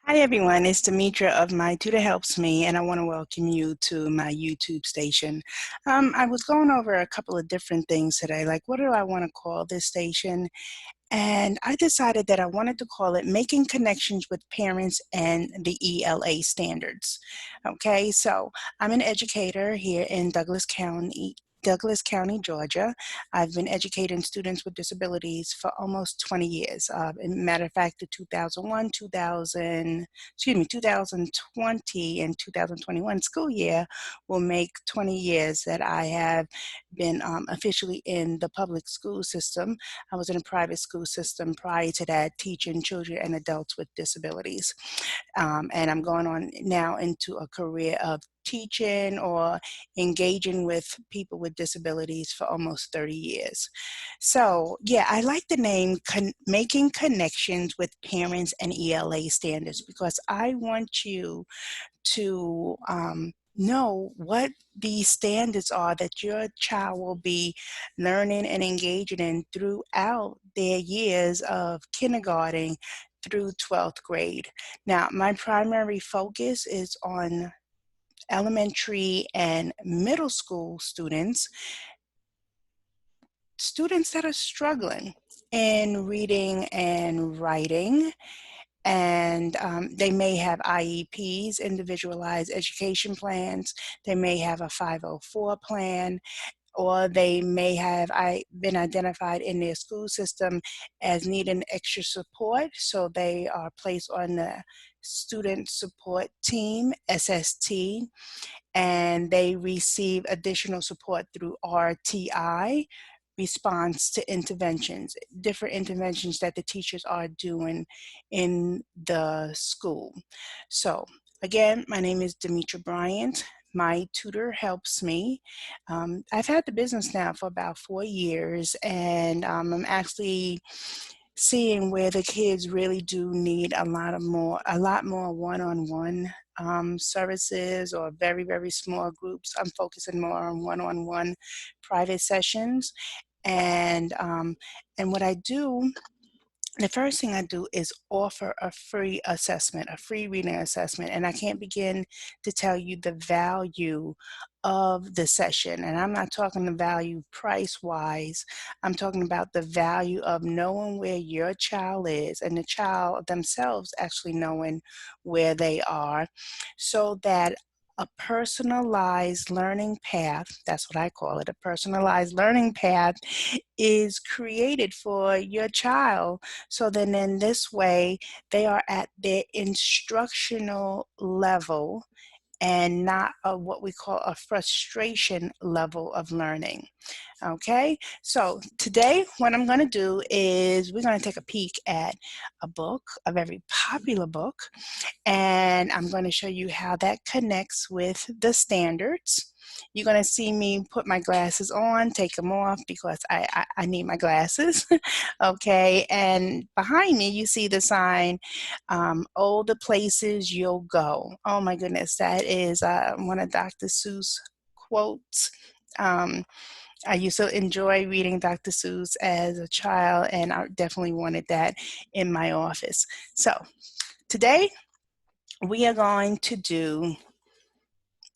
Hi everyone, it's Demitra of My Tutor Helps Me, and I want to welcome you to my YouTube station. I was going over a couple of different things today, like what do I want to call this station? And I decided that I wanted to call it Making Connections with Parents and the ELA Standards. Okay, so I'm an educator here in Douglas County, Georgia. I've been educating students with disabilities for almost 20 years. Matter of fact, the 2020 and 2021 school year will make 20 years that I have been officially in the public school system. I was in a private school system prior to that, teaching children and adults with disabilities. And I'm going on now into a career of teaching or engaging with people with disabilities for almost 30 years. So yeah, I like the name Making Connections with Parents and ELA Standards because I want you to know what these standards are that your child will be learning and engaging in throughout their years of kindergarten through 12th grade. Now, my primary focus is on elementary and middle school students that are struggling in reading and writing, and they may have IEPs, individualized education plans. They may have a 504 plan, or they may have been identified in their school system as needing extra support. So they are placed on the student support team, SST, and they receive additional support through RTI, response to interventions, different interventions that the teachers are doing in the school. So again, my name is Demitra Bryant. My tutor helps me. I've had the business now for about 4 years, and I'm actually seeing where the kids really do need a lot more one-on-one services, or very, very small groups. I'm focusing more on one-on-one private sessions. And what I do, the first thing I do is offer a free assessment, a free reading assessment, and I can't begin to tell you the value of the session. And I'm not talking the value price-wise. I'm talking about the value of knowing where your child is and the child themselves actually knowing where they are, so that a personalized learning path, that's what I call it, a personalized learning path is created for your child. So then in this way, they are at their instructional level and not what we call a frustration level of learning. Okay, so today what I'm going to do is we're going to take a peek at a book, a very popular book, and I'm going to show you how that connects with the standards. You're going to see me put my glasses on, take them off because I need my glasses. Okay, and behind me you see the sign, "Oh, the places you'll go." Oh my goodness, that is one of Dr. Seuss quotes. I used to enjoy reading Dr. Seuss as a child, and I definitely wanted that in my office. So today we are going to do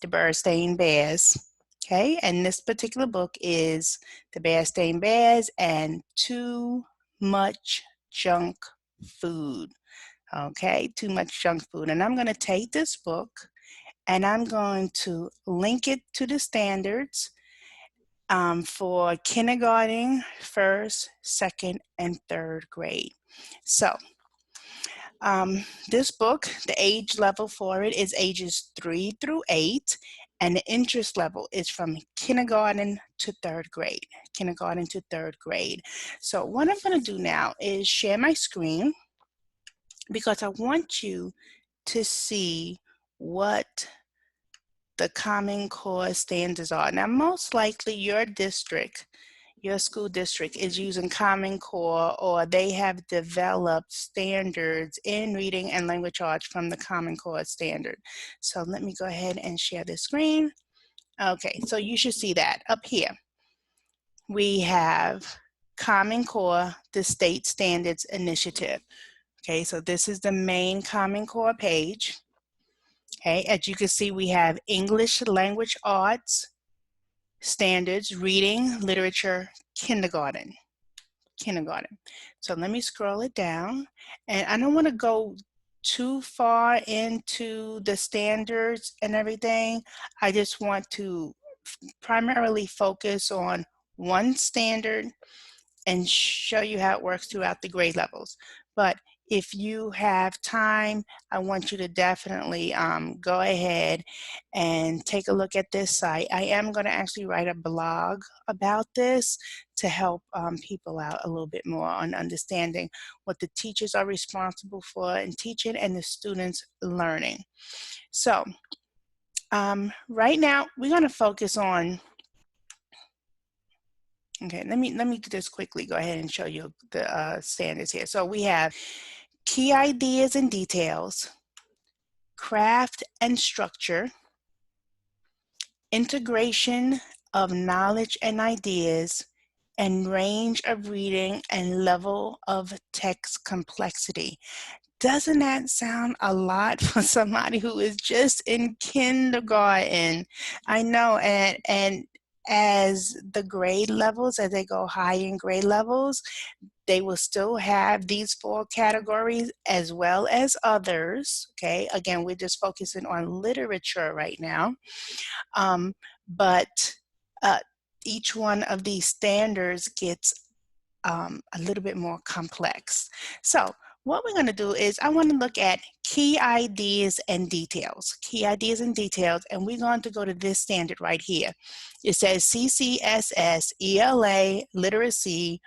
the Berenstain Bears. Okay, and this particular book is The Berenstain Bears and Too Much Junk Food. Okay, Too Much Junk Food. And I'm going to take this book and I'm going to link it to the standards for kindergarten, first, second, and third grade. So this book, the age level for it is ages 3 through 8, and the interest level is from kindergarten to third grade. Kindergarten to third grade. So what I'm going to do now is share my screen because I want you to see what the Common Core standards are. Now, most likely your school district is using Common Core, or they have developed standards in reading and language arts from the Common Core standard. So let me go ahead and share the screen. Okay, so you should see that up here. We have Common Core, the State Standards Initiative. Okay, so this is the main Common Core page. Okay, as you can see, we have English Language Arts, Standards, Reading, Literature, Kindergarten. So let me scroll it down, and I don't want to go too far into the standards and everything. I just want to primarily focus on one standard and show you how it works throughout the grade levels. But if you have time, I want you to definitely go ahead and take a look at this site. I am going to actually write a blog about this to help people out a little bit more on understanding what the teachers are responsible for in teaching and the students learning. So right now we're going to focus on, okay, let me just quickly go ahead and show you the standards here. So we have key ideas and details, craft and structure, integration of knowledge and ideas, and range of reading and level of text complexity. Doesn't that sound a lot for somebody who is just in kindergarten? I know, and as the grade levels, as they go high in grade levels, they will still have these 4 categories as well as others, okay? Again, we're just focusing on literature right now, but each one of these standards gets a little bit more complex. So what we're going to do is I want to look at key ideas and details, and we're going to go to this standard right here. It says CCSS ELA Literacy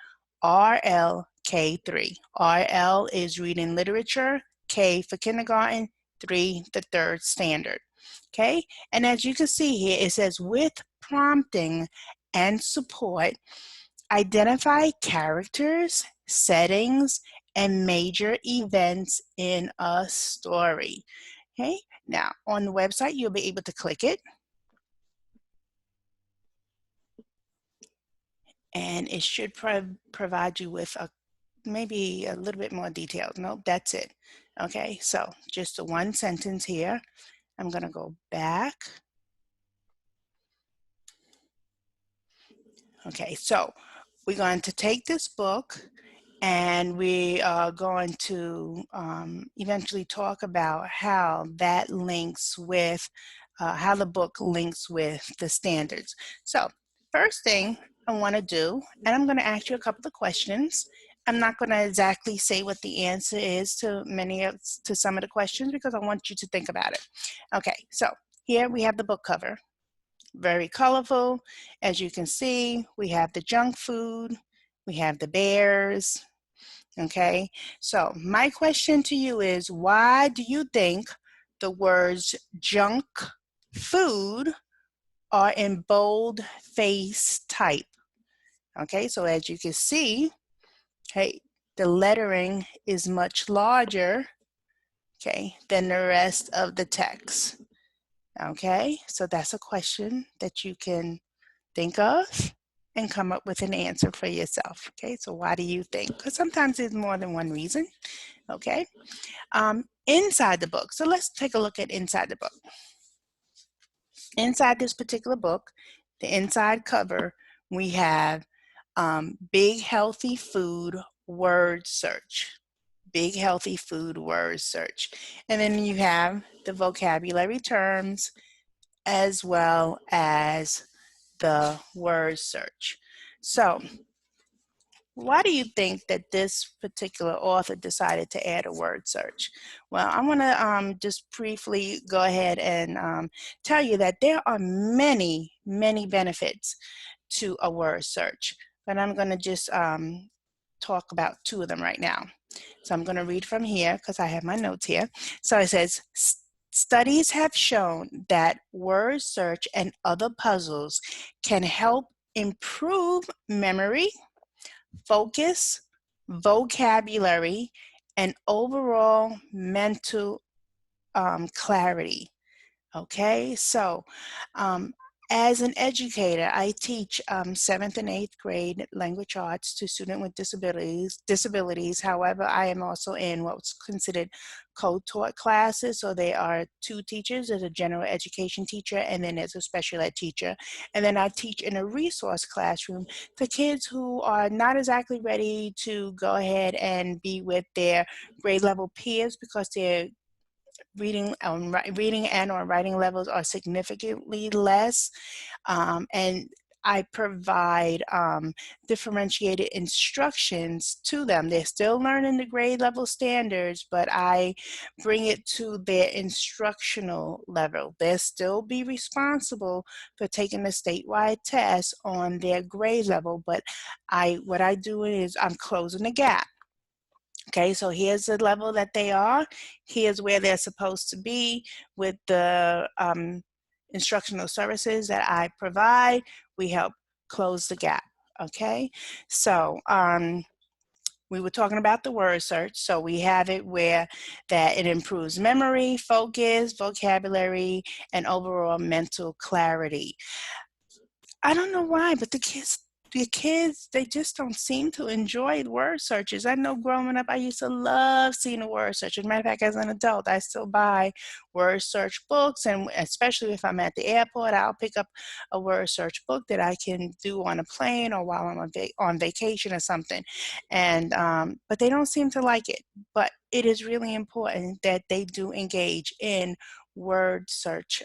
RL K3. RL is Reading Literature, K for kindergarten, 3 the third standard. Okay, and as you can see here, it says with prompting and support, identify characters, settings, and major events in a story. Okay, now on the website, you'll be able to click it, and it should provide you with maybe a little bit more details. Nope, that's it. Okay, so just the one sentence here. I'm going to go back. Okay, so we're going to take this book and we are going to eventually talk about how that links with, how the book links with the standards. So first thing I want to do, and I'm going to ask you a couple of questions. I'm not going to exactly say what the answer is to some of the questions because I want you to think about it. Okay, so here we have the book cover. Very colorful. As you can see, we have the junk food, we have the bears. Okay, so my question to you is, why do you think the words junk food are in bold face type? Okay, so as you can see, hey, the lettering is much larger, okay, than the rest of the text. Okay, so that's a question that you can think of and come up with an answer for yourself. Okay, so why do you think? Because sometimes there's more than one reason. Okay, inside the book. So let's take a look at inside the book. Inside this particular book, the inside cover, we have big healthy food word search. Big healthy food word search. And then you have the vocabulary terms as well as the word search. So why do you think that this particular author decided to add a word search? Well, I want to just briefly go ahead and tell you that there are many, many benefits to a word search, but I'm going to just talk about 2 of them right now. So I'm going to read from here because I have my notes here. So it says, studies have shown that word search and other puzzles can help improve memory, focus, vocabulary, and overall mental clarity. Okay, so As an educator, I teach 7th and 8th grade language arts to students with disabilities. However, I am also in what's considered co-taught classes. So there are two teachers. There's a general education teacher, and then there's a special ed teacher. And then I teach in a resource classroom to kids who are not exactly ready to go ahead and be with their grade level peers because their reading and or writing levels are significantly less, and I provide differentiated instructions to them. They're still learning the grade level standards, but I bring it to their instructional level. They'll still be responsible for taking the statewide test on their grade level, but what I do is I'm closing the gap. Okay, so here's the level that they are. Here's where they're supposed to be with the instructional services that I provide. We help close the gap. Okay, so we were talking about the word search. So we have it where that it improves memory, focus, vocabulary, and overall mental clarity. I don't know why, but the kids, they just don't seem to enjoy word searches. I know growing up, I used to love seeing a word search. As a matter of fact, as an adult, I still buy word search books, and especially if I'm at the airport, I'll pick up a word search book that I can do on a plane or while I'm on vacation or something. And but they don't seem to like it. But it is really important that they do engage in word search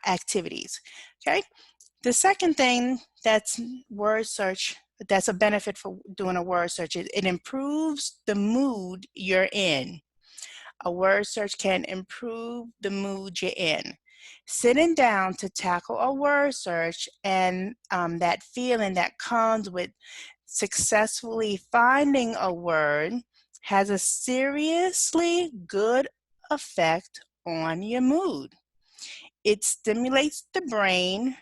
activities. Okay. The second thing that's word search, that's a benefit for doing a word search, is it improves the mood you're in. A word search can improve the mood you're in. Sitting down to tackle a word search and that feeling that comes with successfully finding a word has a seriously good effect on your mood. It stimulates the brain,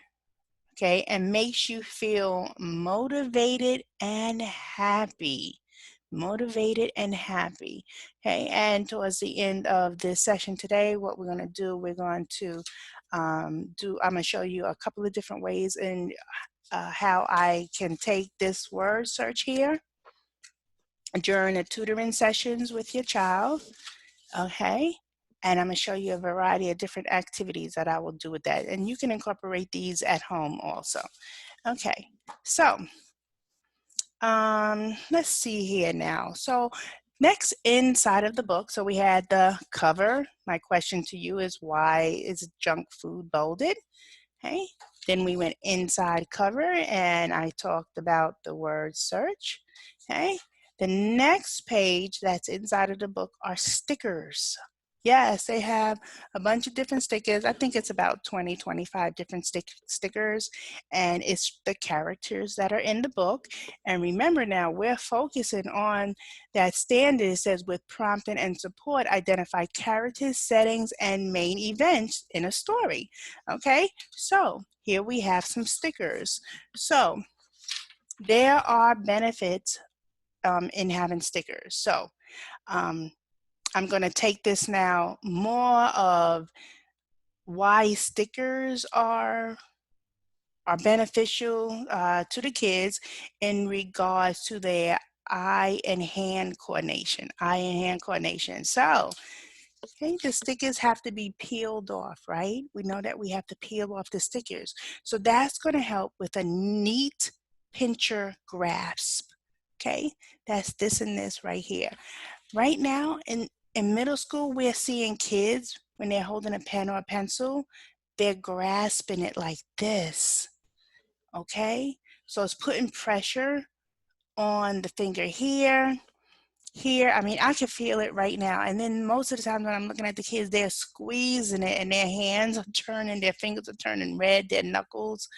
okay, and makes you feel motivated and happy. Motivated and happy. Okay, and towards the end of this session today, what we're going to do, we're going to I'm going to show you a couple of different ways in how I can take this word search here during the tutoring sessions with your child. Okay. And I'm going to show you a variety of different activities that I will do with that. And you can incorporate these at home also. Okay, so let's see here now. So next inside of the book, so we had the cover. My question to you is, why is junk food bolded? Okay, then we went inside cover and I talked about the word search. Okay, the next page that's inside of the book are stickers. Yes, they have a bunch of different stickers. I think it's about 20, 25 different stickers, and it's the characters that are in the book. And remember now, we're focusing on that standard. It says with prompting and support, identify characters, settings, and main events in a story. Okay, so here we have some stickers. So there are benefits in having stickers. So I'm going to take this now more of why stickers are beneficial to the kids in regards to their eye and hand coordination. So, okay, the stickers have to be peeled off, right? We know that we have to peel off the stickers. So that's going to help with a neat pincher grasp. Okay, that's this and this right here. Right now in middle school, we're seeing kids when they're holding a pen or a pencil, they're grasping it like this, okay? So it's putting pressure on the finger here, here. I mean, I can feel it right now. And then most of the time when I'm looking at the kids, they're squeezing it and their hands are turning, their fingers are turning red, their knuckles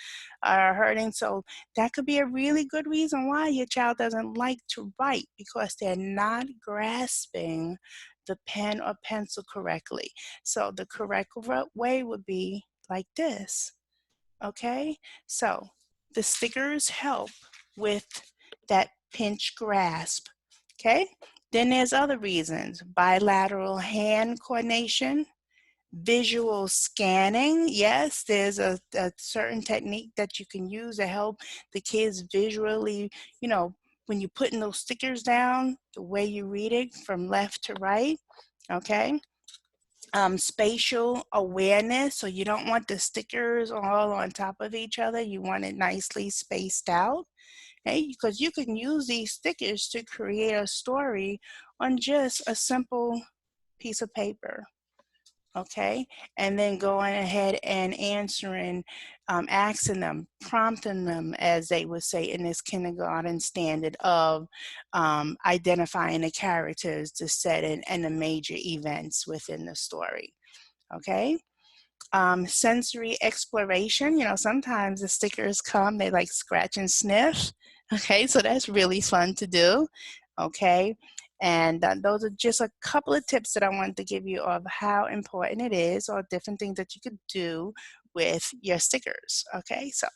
are hurting. So that could be a really good reason why your child doesn't like to write, because they're not grasping the pen or pencil correctly. So the correct way would be like this. Okay, so the stickers help with that pinch grasp. Okay, then there's other reasons: bilateral hand coordination, Visual scanning, yes, there's a certain technique that you can use to help the kids visually, you know, when you're putting those stickers down, the way you read it from left to right, okay? Spatial awareness, so you don't want the stickers all on top of each other, you want it nicely spaced out, okay? Because you can use these stickers to create a story on just a simple piece of paper. Okay, and then going ahead and answering, asking them, prompting them, as they would say in this kindergarten standard, of identifying the characters, the setting, and the major events within the story. Okay, sensory exploration, you know, sometimes the stickers come, they like scratch and sniff. Okay, so that's really fun to do. Okay, and those are just a couple of tips that I wanted to give you of how important it is, or different things that you could do with your stickers. Okay, so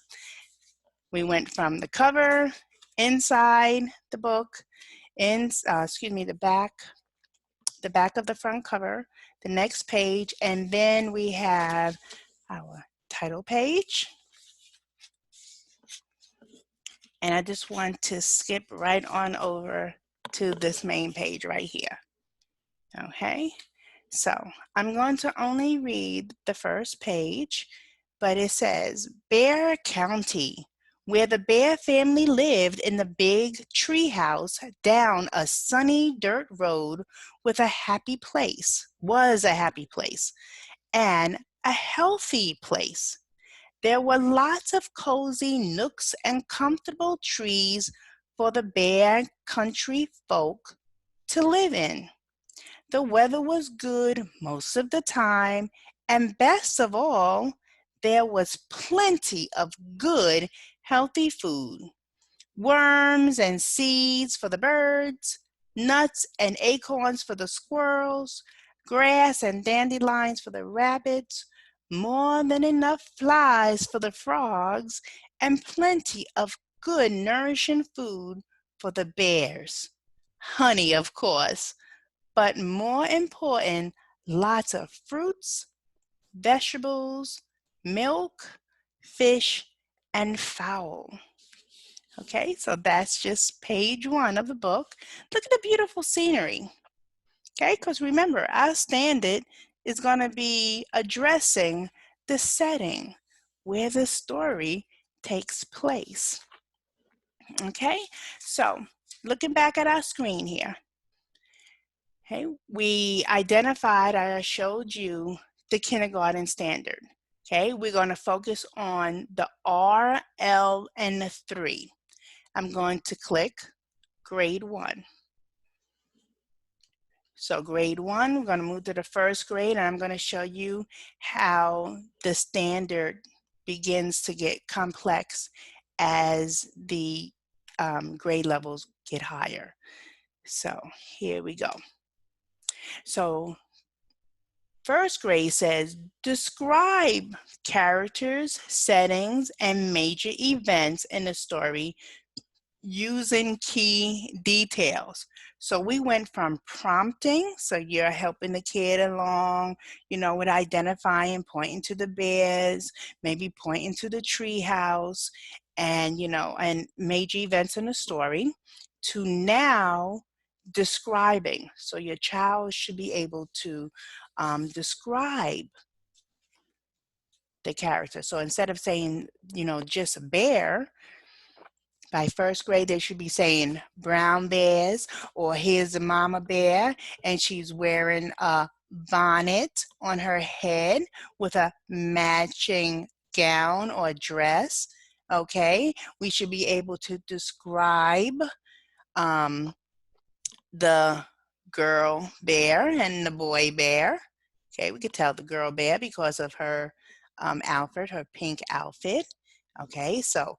we went from the cover, inside the book, excuse me, the back of the front cover, the next page, and then we have our title page. And I just want to skip right on over to this main page right here. Okay, so I'm going to only read the first page, but it says, Bear County, where the Bear family lived in the big tree house down a sunny dirt road with a happy place, was a happy place, and a healthy place. There were lots of cozy nooks and comfortable trees for the Bear country folk to live in. The weather was good most of the time, and best of all, there was plenty of good, healthy food. Worms and seeds for the birds, nuts and acorns for the squirrels, grass and dandelions for the rabbits, more than enough flies for the frogs, and plenty of good nourishing food for the bears. Honey, of course, but more important, lots of fruits, vegetables, milk, fish, and fowl. Okay, so that's just page 1 of the book. Look at the beautiful scenery. Okay, because remember, our standard is going to be addressing the setting where the story takes place. Okay, so looking back at our screen here, okay, we identified, I showed you the kindergarten standard. Okay, we're going to focus on the R, L, and the 3. I'm going to click grade 1. So grade 1, we're going to move to the first grade, and I'm going to show you how the standard begins to get complex as the grade levels get higher. So here we go. So first grade says, describe characters, settings, and major events in the story using key details. So we went from prompting, so you're helping the kid along, you know, with identifying, pointing to the bears, maybe pointing to the tree house, and, you know, and major events in the story, to now describing. So your child should be able to describe the character. So instead of saying, you know, just a bear, by first grade, they should be saying brown bears, or here's the mama bear, and she's wearing a bonnet on her head with a matching gown or dress. Okay, we should be able to describe the girl bear and the boy bear. Okay, we could tell the girl bear because of her outfit, her pink outfit. Okay, so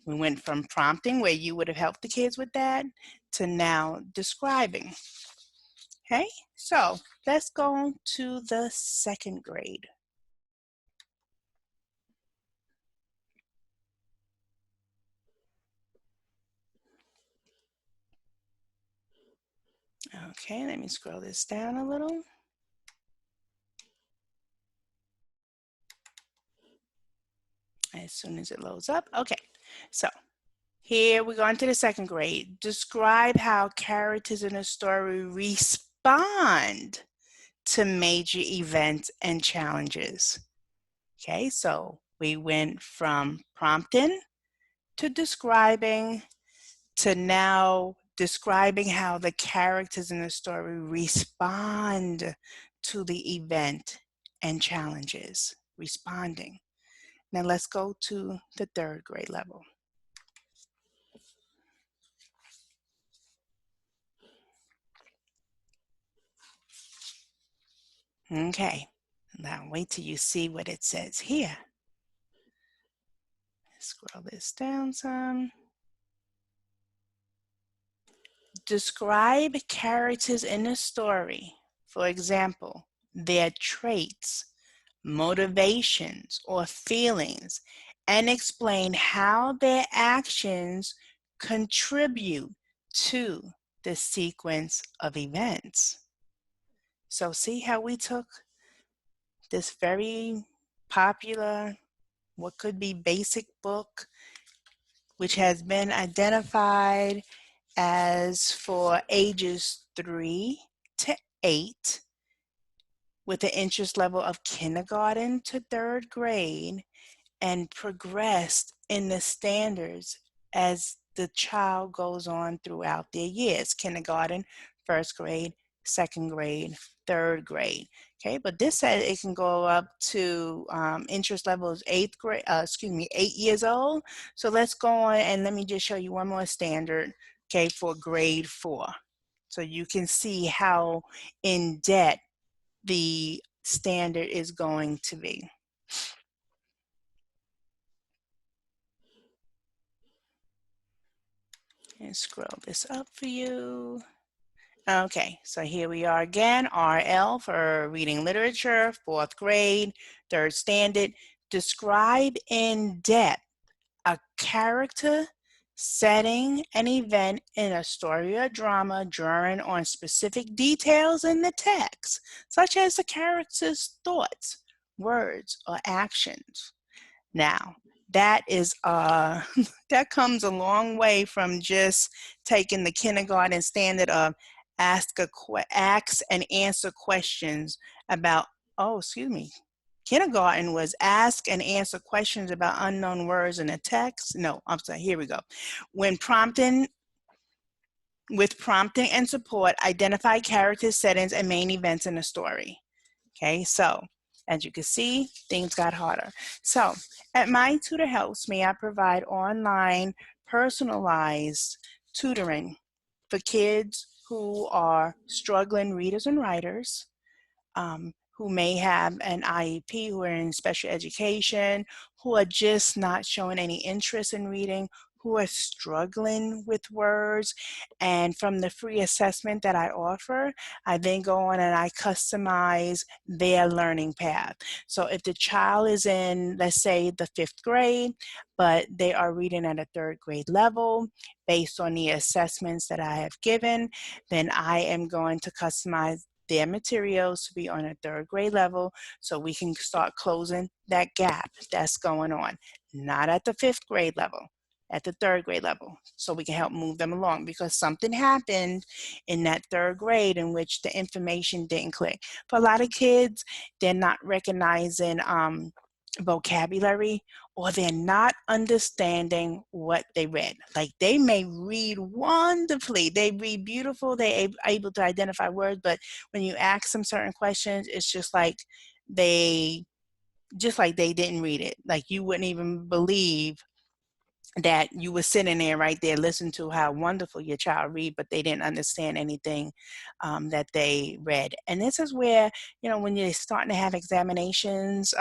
we went from prompting, where you would have helped the kids with that, to now describing. Okay, so let's go to the second grade. Okay, let me scroll this down a little. as soon as it loads up. Okay, so here we go into the second grade. Describe how characters in a story respond to major events and challenges. Okay, so we went from prompting to describing to now describing how the characters in the story respond to the event and challenges. Responding. Now let's go to the third grade level. Okay, now wait till you see what it says here. Scroll this down some. Describe characters in a story. For example, their traits, motivations, or feelings, and explain how their actions contribute to the sequence of events. So see how we took this very popular, what could be basic book, which has been identified as for ages 3 to 8, with the interest level of kindergarten to third grade, and progressed in the standards as the child goes on throughout their years: kindergarten, first grade, second grade, third grade. Okay, but this says it can go up to interest levels 8 years old. So let's go on and let me just show you one more standard, okay, for grade 4. So you can see how in depth the standard is going to be. And scroll this up for you. Okay, so here we are again, RL for reading literature, 4th grade, 3rd standard. Describe in depth a character, setting, an event in a story or drama, drawing on specific details in the text, such as the character's thoughts, words, or actions. Now, that is that comes a long way from just taking the kindergarten standard of ask and answer questions about, kindergarten was ask and answer questions about unknown words in a text. No, I'm sorry, here we go. With prompting and support, identify characters, settings, and main events in a story. Okay, so as you can see, things got harder. So at My Tutor Helps Me, I provide online personalized tutoring for kids who are struggling readers and writers, who may have an IEP, who are in special education, who are just not showing any interest in reading, who are struggling with words. And from the free assessment that I offer, I then go on and I customize their learning path. So if the child is in, let's say, the 5th grade, but they are reading at a 3rd grade level based on the assessments that I have given, then I am going to customize their materials to be on a 3rd grade level so we can start closing that gap that's going on. Not at the 5th grade level, at the 3rd grade level, so we can help move them along, because something happened in that 3rd grade in which the information didn't click. For a lot of kids, they're not recognizing vocabulary, or they're not understanding what they read. Like, they may read wonderfully, they read beautiful, they're able to identify words, but when you ask them certain questions, it's just like they didn't read it. Like, you wouldn't even believe that you were sitting there right there listening to how wonderful your child read, but they didn't understand anything that they read. And this is where, when you're starting to have examinations,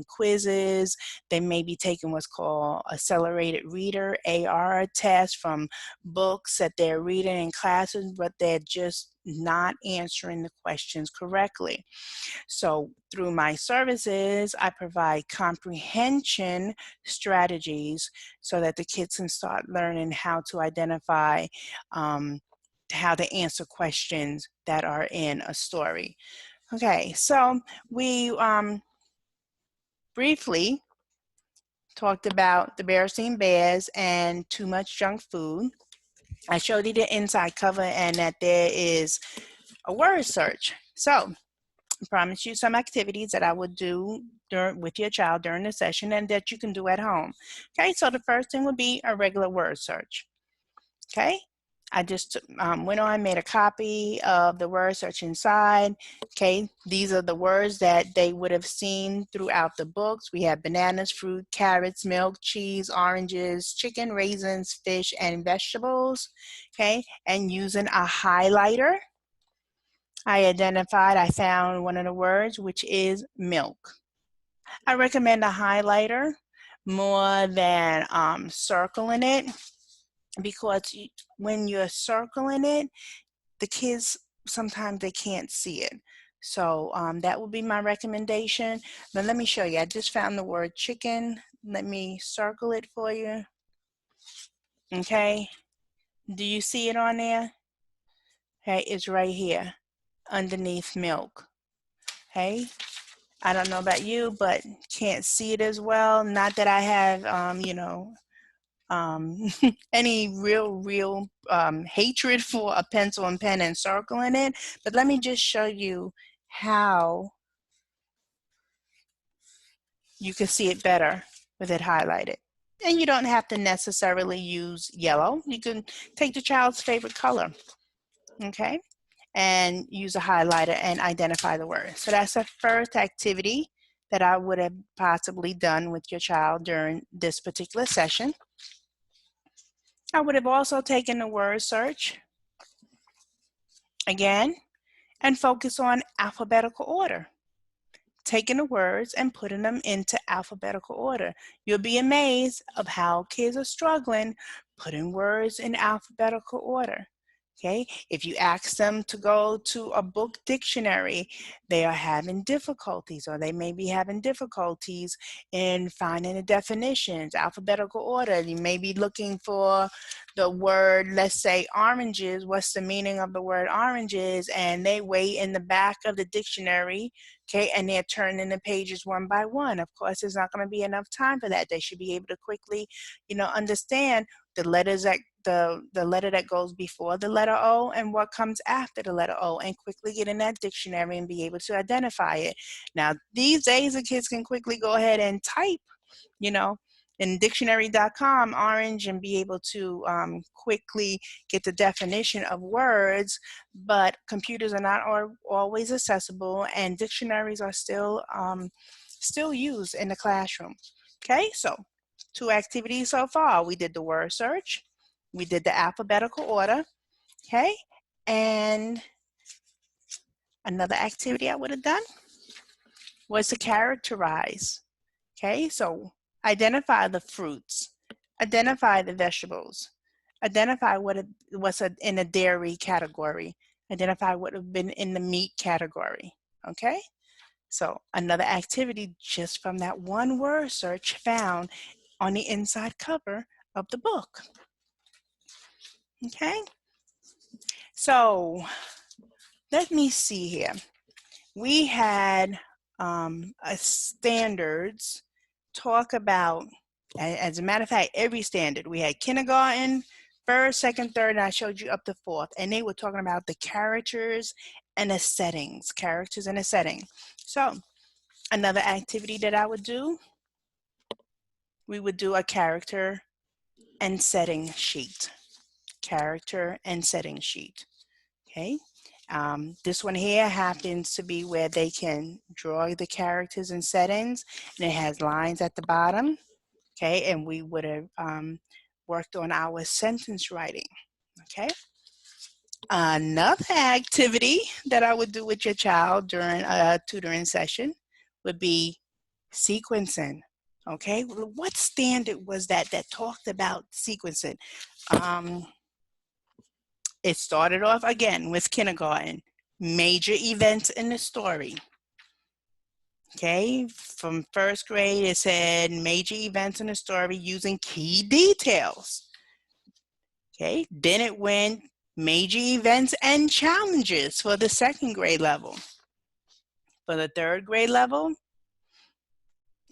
quizzes, they may be taking what's called accelerated reader, AR test, from books that they're reading in classes, but they're just not answering the questions correctly. So through my services, I provide comprehension strategies so that the kids can start learning how to identify, how to answer questions that are in a story. Okay, so we briefly talked about the Berenstain Bears and too much junk food. I showed you the inside cover and that there is a word search. So I promise you some activities that I would do with your child during the session and that you can do at home. Okay, so the first thing would be a regular word search. Okay, I just went on, made a copy of the word search inside. Okay, these are the words that they would have seen throughout the books. We have bananas, fruit, carrots, milk, cheese, oranges, chicken, raisins, fish, and vegetables. Okay, and using a highlighter, I found one of the words, which is milk. I recommend a highlighter more than circling it, because when you're circling it, the kids, sometimes they can't see it. So that would be my recommendation. But let me show you. I just found the word chicken. Let me circle it for you. Okay. Do you see it on there? Okay, it's right here underneath milk. Okay. I don't know about you, but can't see it as well. Not that I have, you know, any real hatred for a pencil and pen and circling it, but let me just show you how you can see it better with it highlighted. And you don't have to necessarily use yellow. You can take the child's favorite color, okay, and use a highlighter and identify the word. So that's the first activity that I would have possibly done with your child during this particular session. I would have also taken the word search again and focus on alphabetical order, taking the words and putting them into alphabetical order. You'll be amazed of how kids are struggling putting words in alphabetical order. Okay, if you ask them to go to a book dictionary, they are having difficulties, or they may be having difficulties in finding the definitions, alphabetical order. You may be looking for the word, let's say oranges, what's the meaning of the word oranges, and they wait in the back of the dictionary, okay, and they're turning the pages one by one. Of course, there's not going to be enough time for that. They should be able to quickly, you know, understand the letters that the letter that goes before the letter O and what comes after the letter O, and quickly get in that dictionary and be able to identify it. Now, these days, the kids can quickly go ahead and type, you know, in dictionary.com orange and be able to quickly get the definition of words, but computers are not always accessible, and dictionaries are still used in the classroom. Okay, so 2 activities so far. We did the word search, we did the alphabetical order, okay, and another activity I would have done was to characterize. Okay, so identify the fruits, identify the vegetables, identify what's in a dairy category, identify what have been in the meat category. Okay, so another activity just from that one word search found on the inside cover of the book. Okay, so let me see here. We had a standards talk about, as a matter of fact, every standard. We had kindergarten, first, second, third, and I showed you up to fourth, and they were talking about the characters and the settings, characters and a setting. So another activity that I would do, we would do a character and setting sheet. Character and setting sheet. Okay. This one here happens to be where they can draw the characters and settings, and it has lines at the bottom. Okay, and we would have worked on our sentence writing. Okay. Another activity that I would do with your child during a tutoring session would be sequencing. Okay, what standard was that talked about sequencing? It started off again with kindergarten, major events in the story. Okay, from first grade it said major events in the story using key details. Okay, then it went major events and challenges for the second grade level. For the third grade level,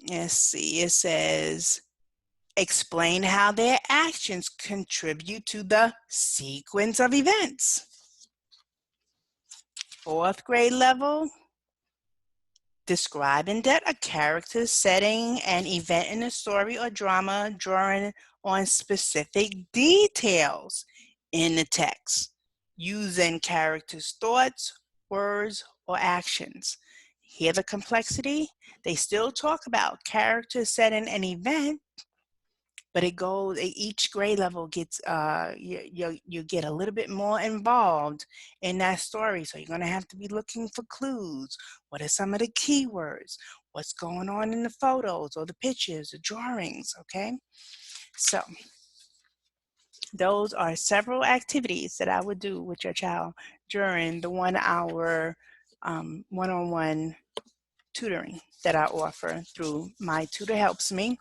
let's see, it says Explain how their actions contribute to the sequence of events. Fourth grade level, describe in depth a character, setting, and event in a story or drama, drawing on specific details in the text, using characters' thoughts, words, or actions. Hear the complexity? They still talk about character, setting, and event, but it goes, each grade level gets, you get a little bit more involved in that story. So you're going to have to be looking for clues. What are some of the keywords? What's going on in the photos or the pictures, the drawings, okay? So those are several activities that I would do with your child during the 1 hour one-on-one tutoring that I offer through My Tutor Helps Me.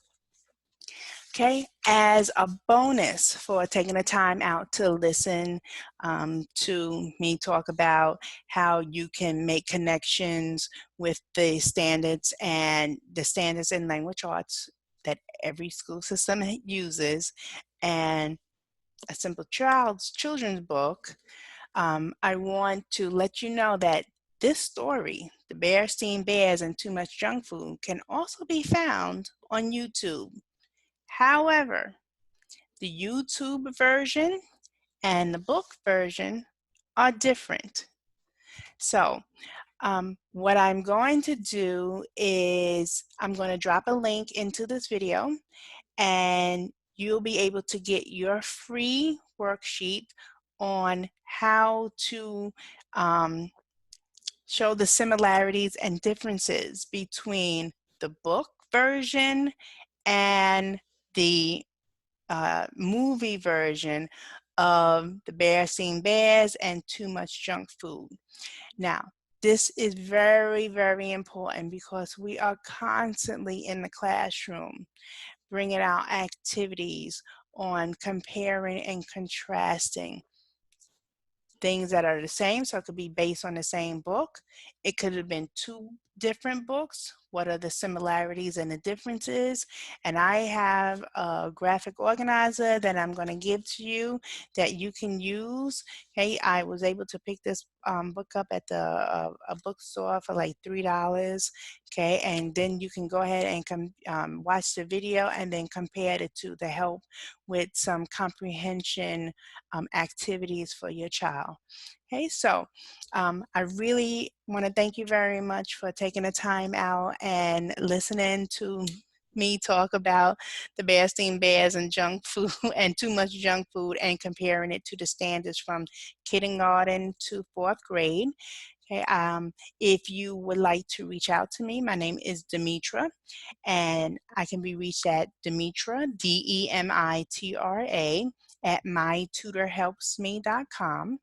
Okay, as a bonus for taking the time out to listen to me talk about how you can make connections with the standards in language arts that every school system uses, and a simple children's book, I want to let you know that this story, The Berenstain Bears and Too Much Junk Food, can also be found on YouTube. However, the YouTube version and the book version are different. So what I'm going to do is I'm going to drop a link into this video, and you'll be able to get your free worksheet on how to show the similarities and differences between the book version and the movie version of The Berenstain Bears and Too Much Junk Food. Now, this is very, very important because we are constantly in the classroom bringing out activities on comparing and contrasting things that are the same. So it could be based on the same book. It could have been two different books. What are the similarities and the differences? And I have a graphic organizer that I'm going to give to you that you can use. Okay, I was able to pick this book up at the a bookstore for like $3. Okay, and then you can go ahead and watch the video and then compare it to help with some comprehension activities for your child. Okay, so I really want to thank you very much for taking the time out and listening to me talk about the Berenstain Bears and junk food and too much junk food and comparing it to the standards from kindergarten to fourth grade. Okay, if you would like to reach out to me, my name is Demitra, and I can be reached at Demitra, Demitra, at mytutorhelpsme.com.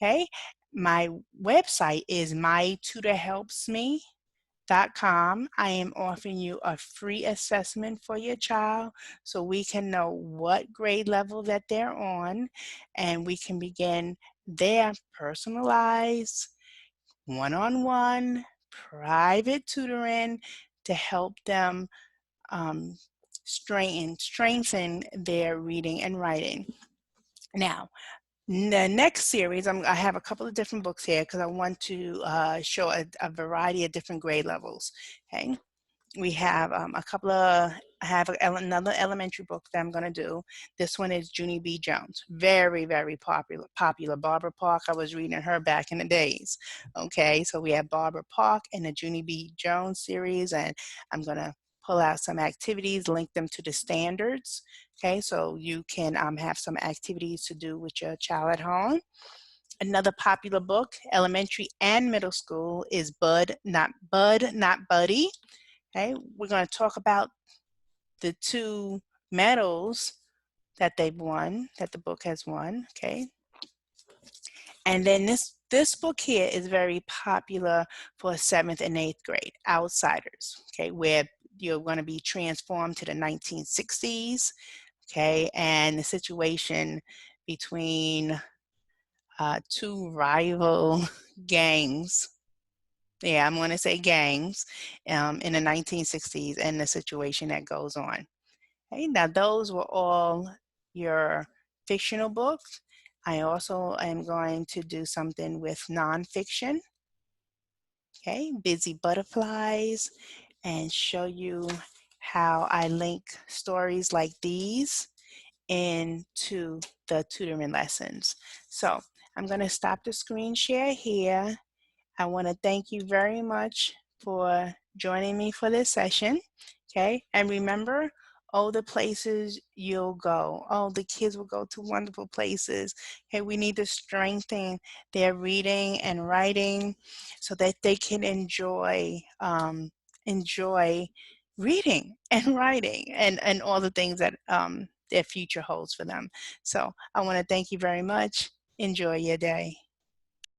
Okay, my website is mytutorhelpsme.com. I am offering you a free assessment for your child so we can know what grade level that they're on, and we can begin their personalized, one-on-one, private tutoring to help them strengthen their reading and writing. Now, the next series, I have a couple of different books here because I want to show a variety of different grade levels. Okay, we have I have another elementary book that I'm going to do. This one is Junie B. Jones. Very, very popular. Barbara Park, I was reading her back in the days. Okay, so we have Barbara Park and the Junie B. Jones series, and I'm going to pull out some activities, link them to the standards. Okay, so you can have some activities to do with your child at home. Another popular book, elementary and middle school, is Bud, Not Buddy. Okay, we're going to talk about the 2 medals that they've won, that the book has won. Okay, and then this book here is very popular for 7th and 8th grade, Outsiders. Okay, where you're going to be transformed to the 1960s. Okay, and the situation between 2 rival gangs. Yeah, I'm going to say gangs in the 1960s and the situation that goes on. Okay, now those were all your fictional books. I also am going to do something with nonfiction, okay, Busy Butterflies, and show you how I link stories like these into the tutoring lessons. So I'm going to stop the screen share here. I want to thank you very much for joining me for this session. Okay, and remember, oh, the places you'll go. Oh, the kids will go to wonderful places. Okay, we need to strengthen their reading and writing so that they can enjoy reading and writing and all the things that their future holds for them. So I want to thank you very much. Enjoy your day.